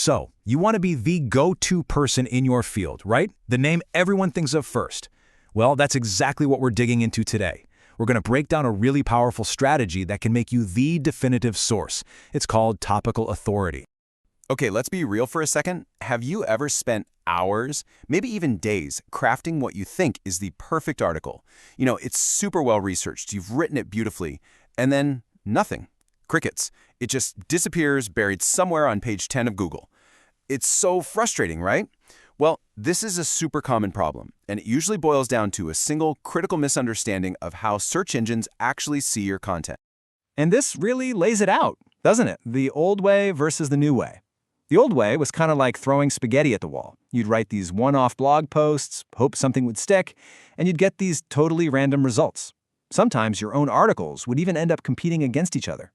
So, you want to be the go-to person in your field, right? The name everyone thinks of first. Well, that's exactly what we're digging into today. We're going to break down a really powerful strategy that can make you the definitive source. It's called topical authority. Okay, let's be real for a second. Have you ever spent hours, maybe even days, crafting what you think is the perfect article? You know, it's super well researched, you've written it beautifully, and then nothing. Crickets. It just disappears, buried somewhere on page 10 of Google. It's so frustrating, right? Well, this is a super common problem, and it usually boils down to a single critical misunderstanding of how search engines actually see your content. And this really lays it out, doesn't it? The old way versus the new way. The old way was kind of like throwing spaghetti at the wall. You'd write these one-off blog posts, hope something would stick, and you'd get these totally random results. Sometimes your own articles would even end up competing against each other.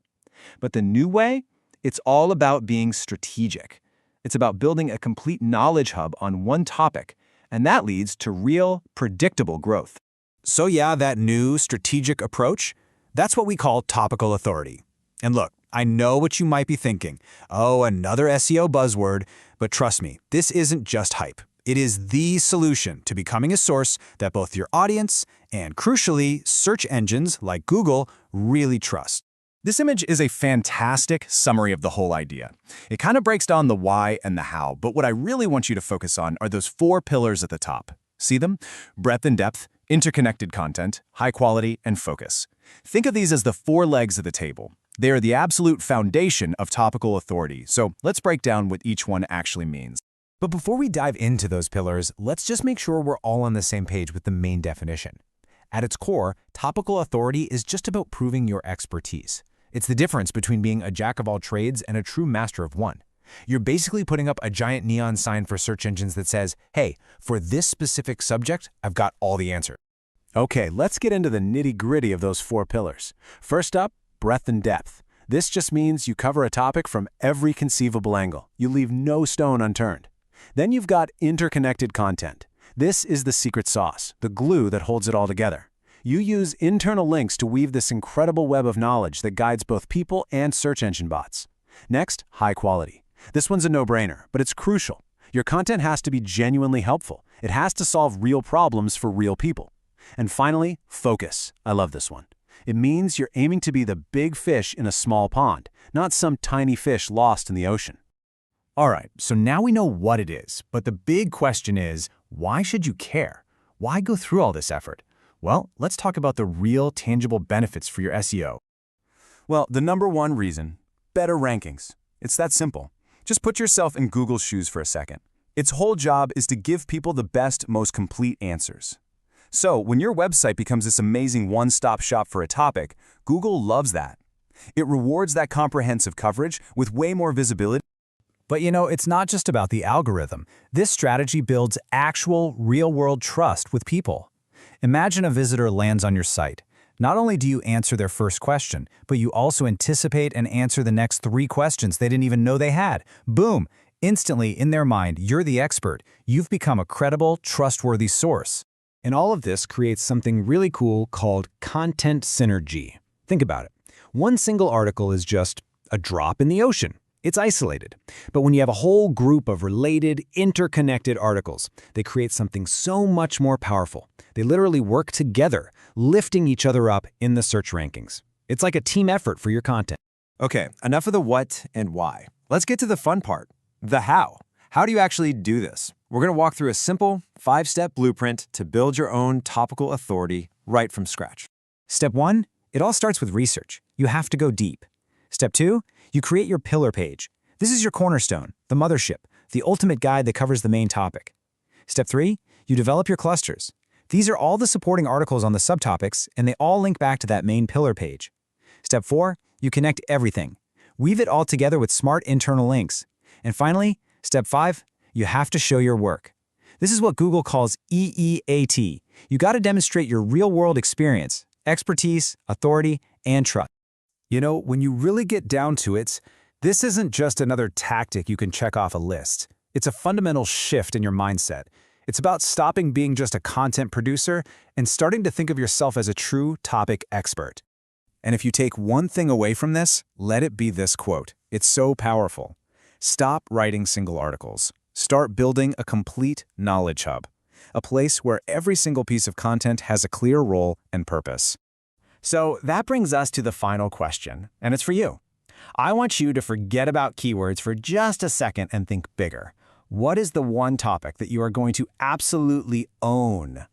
But the new way, it's all about being strategic. It's about building a complete knowledge hub on one topic, and that leads to real, predictable growth. So yeah, that new strategic approach, that's what we call topical authority. And look, I know what you might be thinking. Oh, another SEO buzzword. But trust me, this isn't just hype. It is the solution to becoming a source that both your audience and, crucially, search engines like Google really trust. This image is a fantastic summary of the whole idea. It kind of breaks down the why and the how, but what I really want you to focus on are those 4 pillars at the top. See them? Breadth and depth, interconnected content, high quality, and focus. Think of these as the 4 legs of the table. They are the absolute foundation of topical authority, so let's break down what each one actually means. But before we dive into those pillars, let's just make sure we're all on the same page with the main definition. At its core, topical authority is just about proving your expertise. It's the difference between being a jack of all trades and a true master of one. You're basically putting up a giant neon sign for search engines that says, hey, for this specific subject, I've got all the answers. Okay, let's get into the nitty-gritty of those 4 pillars. First up, breadth and depth. This just means you cover a topic from every conceivable angle. You leave no stone unturned. Then you've got interconnected content. This is the secret sauce, the glue that holds it all together. You use internal links to weave this incredible web of knowledge that guides both people and search engine bots. Next, high quality. This one's a no-brainer, but it's crucial. Your content has to be genuinely helpful. It has to solve real problems for real people. And finally, focus. I love this one. It means you're aiming to be the big fish in a small pond, not some tiny fish lost in the ocean. All right, so now we know what it is, but the big question is, why should you care? Why go through all this effort? Well, let's talk about the real, tangible benefits for your SEO. Well, the number one reason, better rankings. It's that simple. Just put yourself in Google's shoes for a second. Its whole job is to give people the best, most complete answers. So, when your website becomes this amazing one-stop shop for a topic, Google loves that. It rewards that comprehensive coverage with way more visibility. But you know, it's not just about the algorithm. This strategy builds actual, real-world trust with people. Imagine a visitor lands on your site. Not only do you answer their first question, but you also anticipate and answer the next 3 questions they didn't even know they had. Boom! Instantly, in their mind, you're the expert. You've become a credible, trustworthy source. And all of this creates something really cool called content synergy. Think about it. One single article is just a drop in the ocean. It's isolated. But when you have a whole group of related, interconnected articles, they create something so much more powerful. They literally work together, lifting each other up in the search rankings. It's like a team effort for your content. Okay, enough of the what and why. Let's get to the fun part, the how. How do you actually do this? We're going to walk through a simple 5-step blueprint to build your own topical authority right from scratch. Step 1, it all starts with research. You have to go deep. Step 2, you create your pillar page. This is your cornerstone, the mothership, the ultimate guide that covers the main topic. Step 3, you develop your clusters. These are all the supporting articles on the subtopics, and they all link back to that main pillar page. Step 4, you connect everything. Weave it all together with smart internal links. And finally, step 5, you have to show your work. This is what Google calls EEAT. You got to demonstrate your real-world experience, expertise, authority, and trust. You know, when you really get down to it, this isn't just another tactic you can check off a list. It's a fundamental shift in your mindset. It's about stopping being just a content producer and starting to think of yourself as a true topic expert. And if you take one thing away from this, let it be this quote. It's so powerful. Stop writing single articles. Start building a complete knowledge hub, a place where every single piece of content has a clear role and purpose. So that brings us to the final question, and it's for you. I want you to forget about keywords for just a second and think bigger. What is the one topic that you are going to absolutely own?